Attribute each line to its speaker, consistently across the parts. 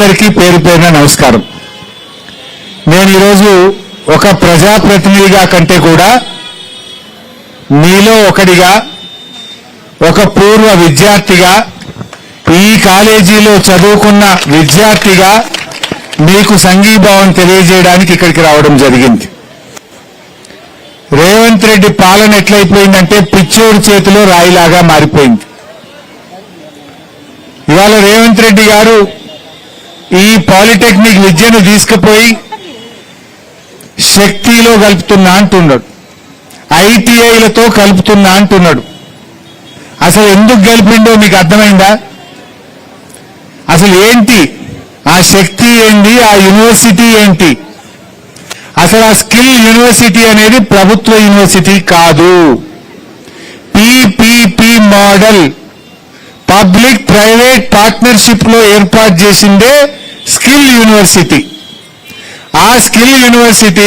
Speaker 1: అందరికీ పేరు పేరున నమస్కారం. నేను ఈరోజు ఒక ప్రజాప్రతినిధిగా కంటే కూడా మీలో ఒకడిగా, ఒక పూర్వ విద్యార్థిగా, ఈ కాలేజీలో చదువుకున్న విద్యార్థిగా మీకు సంఘీభావం తెలియజేయడానికి ఇక్కడికి రావడం జరిగింది. రేవంత్ రెడ్డి పాలన ఎట్లయిపోయిందంటే పిచ్చోడి చేతిలో రాయిలాగా మారిపోయింది. ఇవాళ రేవంత్ రెడ్డి గారు ఈ పాలిటెక్నిక్ విద్యను తీసుకుపోయి శక్తిలో కలుపుతున్నా అంటున్నాడు, ఐటీఐలతో కలుపుతున్నా అంటున్నాడు. అసలు ఎందుకు కలిపిండో మీకు అర్థమైందా? అసలు ఏంటి ఆ శక్తి ఏంటి, ఆ యూనివర్సిటీ ఏంటి? అసలు ఆ స్కిల్ యూనివర్సిటీ అనేది ప్రభుత్వ యూనివర్సిటీ కాదు. PPP model, public private partnership లో ఏర్పాటు చేసిందే స్కిల్ యూనివర్సిటీ. ఆ స్కిల్ యూనివర్సిటీ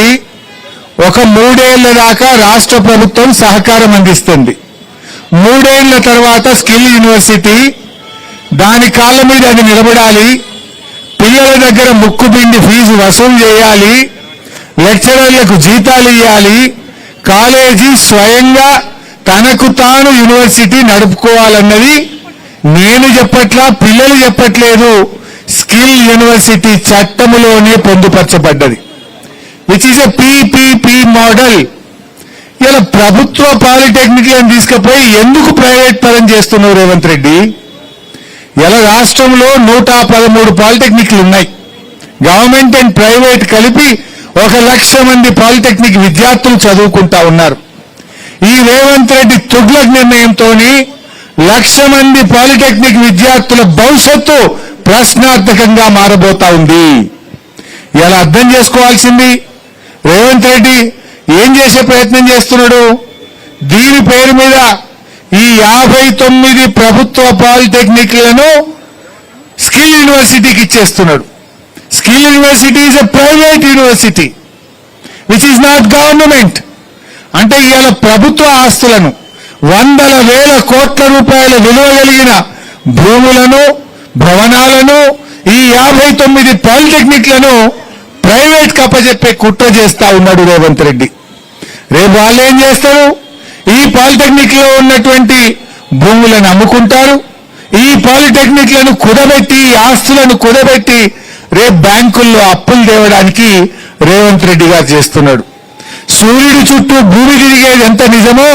Speaker 1: ఒక 3 ఏళ్ల దాకా రాష్ట్ర ప్రభుత్వం సహకారం అందిస్తుంది. 3 ఏళ్ల తర్వాత స్కిల్ యూనివర్సిటీ దాని కాళ్ళ మీద అది నిలబడాలి, పిల్లల దగ్గర ముక్కుపిండి ఫీజు వసూలు చేయాలి, లెక్చరర్లకు జీతాలు ఇవ్వాలి, కాలేజీ స్వయంగా తనకు తాను యూనివర్సిటీ నడుపుకోవాలన్నది నేను చెప్పట్లా, పిల్లలు చెప్పట్లేదు, స్కిల్ యూనివర్సిటీ చట్టములోనే పొందుపరచబడ్డది. Which is a PPP model. ఇలా ప్రభుత్వ పాలిటెక్నిక్లను తీసుకుపోయి ఎందుకు ప్రైవేట్ పరం చేస్తున్నారు రేవంత్ రెడ్డి? ఇలా రాష్ట్రంలో 113 పాలిటెక్నిక్లు ఉన్నాయి. గవర్నమెంట్ అండ్ ప్రైవేట్ కలిపి 1,00,000 మంది పాలిటెక్నిక్ విద్యార్థులు చదువుకుంటా ఉన్నారు. ఈ రేవంత్ రెడ్డి తుగ్లక్ నిర్ణయంతో 1,00,000 మంది పాలిటెక్నిక్ విద్యార్థుల భవిష్యత్తు ప్రశ్నార్థకంగా మారబోతా ఉంది. ఇలా అర్థం చేసుకోవాల్సింది రేవంత్ రెడ్డి ఏం చేసే ప్రయత్నం చేస్తున్నాడు? దీని పేరు మీద ఈ 59 ప్రభుత్వ పాలిటెక్నిక్లను స్కిల్ యూనివర్సిటీకి ఇచ్చేస్తున్నాడు. Skill university is a private university which is not government. అంటే ఇవాళ ప్రభుత్వ ఆస్తులను, వందల వేల కోట్ల రూపాయల విలువ కలిగిన భూములను, భవనాలను, ఈ 59 పాలిటెక్నిక్లను ప్రైవేట్ కప్పచెప్పే కుట్ర చేస్తా ఉన్నాడు రేవంత్ రెడ్డి. రేపు వాళ్ళు ఏం చేస్తారు? ఈ పాలిటెక్నిక్ లో ఉన్నటువంటి భూములను అమ్ముకుంటారు. ఈ పాలిటెక్నిక్లను కుదబెట్టి, ఈ ఆస్తులను కుదబెట్టి రేపు బ్యాంకుల్లో అప్పులు తేవడానికి రేవంత్ రెడ్డి గారు చేస్తున్నాడు. సూర్యుడి చుట్టూ భూమి తిరిగేది ఎంత నిజమో,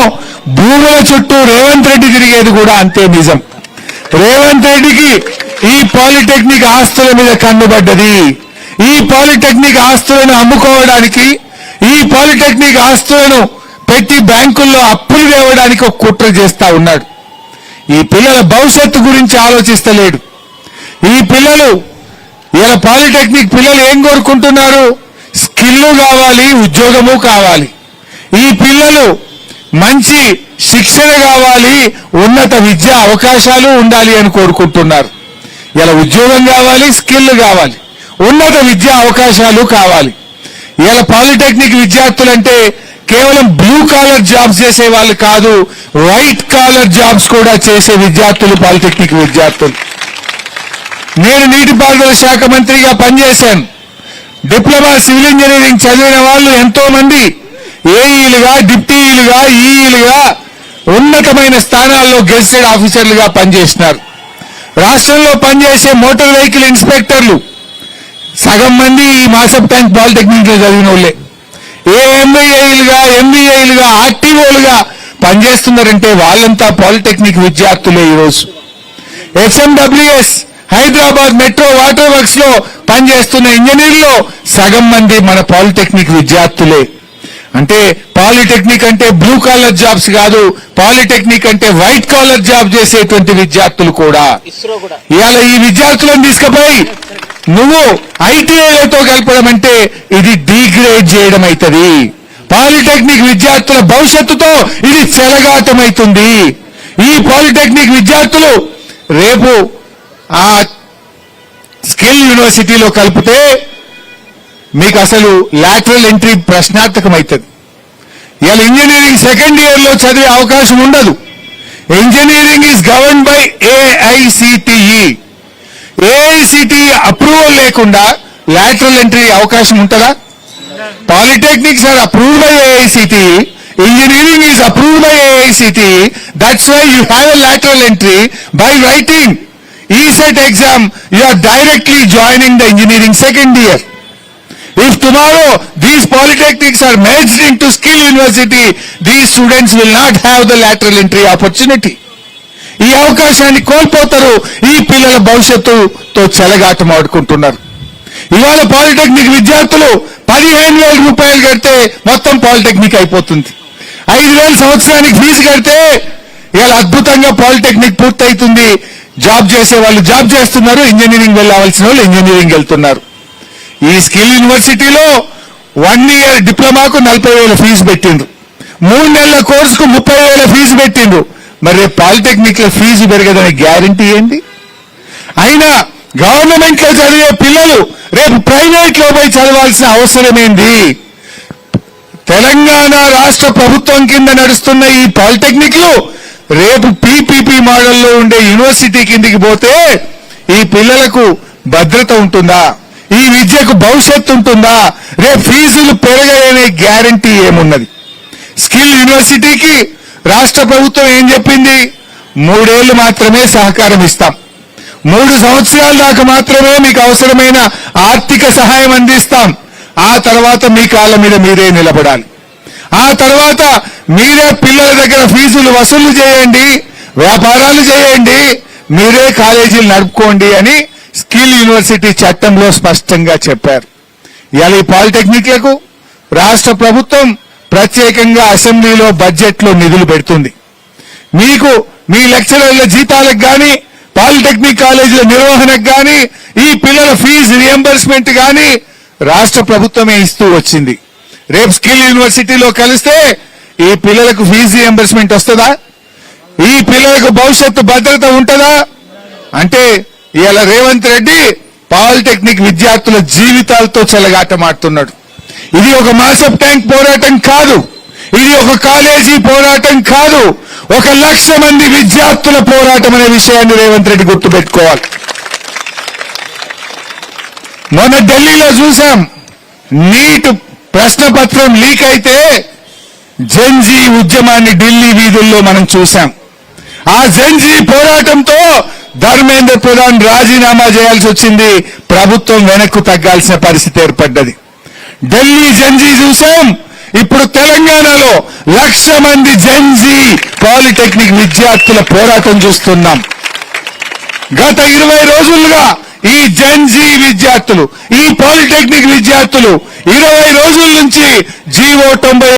Speaker 1: భూముల చుట్టూ రేవంత్ రెడ్డి తిరిగేది కూడా అంతే నిజం. రేవంత్ రెడ్డికి ఈ పాలిటెక్నిక్ ఆస్తుల మీద కన్నుబడ్డది. ఈ పాలిటెక్నిక్ ఆస్తులను అమ్ముకోవడానికి, ఈ పాలిటెక్నిక్ ఆస్తులను పెట్టి బ్యాంకుల్లో అప్పులు తేవడానికి ఒక కుట్ర చేస్తా ఉన్నాడు. ఈ పిల్లల భవిష్యత్తు గురించి ఆలోచిస్తలేడు. ఈ పిల్లలు ఇలా పాలిటెక్నిక్ పిల్లలు ఏం కోరుకుంటున్నారు? స్కిల్ కావాలి, ఉద్యోగము కావాలి. ఈ పిల్లలు మంచి శిక్షణ కావాలి, ఉన్నత విద్యా అవకాశాలు ఉండాలి అని కోరుకుంటున్నారు. ఇలా ఉద్యోగం కావాలి, స్కిల్ కావాలి, ఉన్నత విద్యా అవకాశాలు కావాలి. ఇలా పాలిటెక్నిక్ విద్యార్థులంటే కేవలం బ్లూ కాలర్ జాబ్స్ చేసే వాళ్ళు కాదు, వైట్ కాలర్ జాబ్స్ కూడా చేసే విద్యార్థులు పాలిటెక్నిక్ విద్యార్థులు. నేను నీటిపారుదల శాఖ మంత్రిగా పనిచేశాను. డిప్లొమా సివిల్ ఇంజనీరింగ్ చదివిన వాళ్ళు ఎంతో మంది ఏఈలుగా, డిప్టీలుగా, ఈఈలుగా ఉన్నతమైన స్థానాల్లో గెజిటెడ్ ఆఫీసర్లుగా పనిచేసినారు. రాష్ట్రంలో పనిచేసే మోటార్ వెహికల్ ఇన్స్పెక్టర్లు సగం మంది ఈ మాసప్ ట్యాంక్ పాలిటెక్నిక్ లో చదివిన వాళ్ళే. ఎంబీఏలుగా, ఎంబీఏలుగా, ఆర్టీఓలుగా పనిచేస్తున్నారంటే వాళ్ళంతా పాలిటెక్నిక్ విద్యార్థులే. ఈరోజు HMWS Hyderabad metro water works లో పనిచేస్తున్న ఇంజనీర్లో సగం మంది మన పాలిటెక్నిక్ విద్యార్థులే. అంటే పాలిటెక్నిక్ అంటే బ్లూ కాలర్ జాబ్స్ కాదు, పాలిటెక్నిక్ అంటే వైట్ కాలర్ జాబ్ చేసేటువంటి విద్యార్థులు కూడా. ఇవాళ ఈ విద్యార్థులను తీసుకుపోయి నువ్వు ఐటీఐలతో కలపడం అంటే ఇది డిగ్రేడ్ చేయడం అవుతుంది. పాలిటెక్నిక్ విద్యార్థుల భవిష్యత్తుతో ఇది చెలగాటం అవుతుంది. ఈ పాలిటెక్నిక్ విద్యార్థులు రేపు ఆ స్కిల్ యూనివర్సిటీలో కలిపితే మీకు అసలు లాటరల్ ఎంట్రీ ప్రశ్నార్థకమవుతుంది. ఇవాళ ఇంజనీరింగ్ సెకండ్ ఇయర్ లో చదివే అవకాశం ఉండదు. Engineering is govern by AICTE. AICTE approval లేకుండా లాటరల్ ఎంట్రీ అవకాశం ఉంటుందా? Polytechnics are approved by AICT. Engineering is approved by AICT. That's why you have a lateral entry. By writing ECET exam, you are directly joining the engineering second year. If tomorrow these polytechnics are merged into skill university, these students will not have the lateral entry opportunity. ఈ అవకాశాన్ని కోల్పోతారు. ఈ పిల్లల భవిష్యత్తుతో చెలగాటమాడుకుంటున్నారు. ఇవాళ polytechnic విద్యార్థులు 15,000 రూపాయలు కడితే మొత్తం పాలిటెక్నిక్ అయిపోతుంది. 5,000 సంవత్సరానికి ఫీజు కడితే ఇవాళ అద్భుతంగా పాలిటెక్నిక్ పూర్తయితుంది. జాబ్ చేసే వాళ్ళు జాబ్ చేస్తున్నారు, ఇంజనీరింగ్ వెళ్ళవలసిన వాళ్ళు ఇంజనీరింగ్ వెళ్తున్నారు. ఈ స్కిల్ యూనివర్సిటీలో 1 ఇయర్ డిప్లొమాకు 40,000 ఫీజు పెట్టిండ్రు, 3 నెలల కోర్సుకు 30,000 ఫీజు పెట్టిండ్రు. మరి పాలిటెక్నిక్ లో ఫీజు పెరగదని గ్యారంటీ ఏంటి? అయినా గవర్నమెంట్ లో చదివే పిల్లలు రేపు ప్రైవేట్ లో పోయి చదవాల్సిన అవసరం ఏంది? తెలంగాణ రాష్ట్ర ప్రభుత్వం కింద నడుస్తున్న ఈ పాలిటెక్నిక్లు రేపు పీపీపీ మోడల్లో ఉండే యూనివర్సిటీ కిందికి పోతే ఈ పిల్లలకు భద్రత ఉంటుందా? ఈ విద్యకు భవిష్యత్తు ఉంటుందా? రేపు ఫీజులు పెరగనే గ్యారంటీ ఏమున్నది? స్కిల్ యూనివర్సిటీకి రాష్ట్ర ప్రభుత్వం ఏం చెప్పింది? 3 ఏళ్లు మాత్రమే సహకారం ఇస్తాం, 3 సంవత్సరాల దాకా మాత్రమే మీకు అవసరమైన ఆర్థిక సహాయం అందిస్తాం. ఆ తర్వాత మీ కాళ్ళ మీద మీరే నిలబడాలి. ఆ తర్వాత మీరే పిల్లల దగ్గర ఫీజులు వసూలు చేయండి, వ్యాపారాలు చేయండి, మీరే కాలేజీలు నడుపుకోండి అని స్కిల్ యూనివర్సిటీ చట్టంలో స్పష్టంగా చెప్పారు. ఇవాళ ఈ పాలిటెక్నిక్లకు రాష్ట్ర ప్రభుత్వం ప్రత్యేకంగా అసెంబ్లీలో బడ్జెట్లో నిధులు పెడుతుంది. మీకు మీ లెక్చరర్ల జీతాలకు కానీ, పాలిటెక్నిక్ కాలేజీల నిర్వహణకు కానీ, ఈ పిల్లల ఫీజు రియంబర్స్మెంట్ కానీ రాష్ట్ర ప్రభుత్వమే ఇస్తూ వచ్చింది. రేపు స్కిల్ యూనివర్సిటీలో కలిస్తే ఈ పిల్లలకు ఫీజు రియంబర్స్మెంట్ వస్తుందా? ఈ పిల్లలకు భవిష్యత్తు భద్రత ఉంటుందా? అంటే ఇవాళ రేవంత్ రెడ్డి పాలిటెక్నిక్ విద్యార్థుల జీవితాలతో చెలగాటమాడుతున్నాడు. ఇది ఒక మాసప్ ట్యాంక్ పోరాటం కాదు, ఇది ఒక కాలేజీ పోరాటం కాదు, 1,00,000 మంది విద్యార్థుల పోరాటం అనే విషయాన్ని రేవంత్ రెడ్డి గుర్తుపెట్టుకోవాలి. మొన్న ఢిల్లీలో చూసాం, నీట్ ప్రశ్నపత్రం లీక్ అయితే జెన్జీ ఉద్యమాన్ని ఢిల్లీ వీధుల్లో మనం చూసాం. ఆ జెన్జీ పోరాటంతో ధర్మేంద్ర ప్రధాన్ రాజీనామా చేయాల్సి వచ్చింది. ప్రభుత్వం వెనక్కు తగ్గాల్సిన పరిస్థితి ఏర్పడ్డది. ఢిల్లీ జెన్జీ చూసాం, ఇప్పుడు తెలంగాణలో 1,00,000 మంది జెన్జీ పాలిటెక్నిక్ విద్యార్థుల పోరాటం చూస్తున్నాం. గత 20 రోజులుగా ఈ జెన్జీ విద్యార్థులు, ఈ పాలిటెక్నిక్ విద్యార్థులు 20 రోజుల నుంచి జీవో 90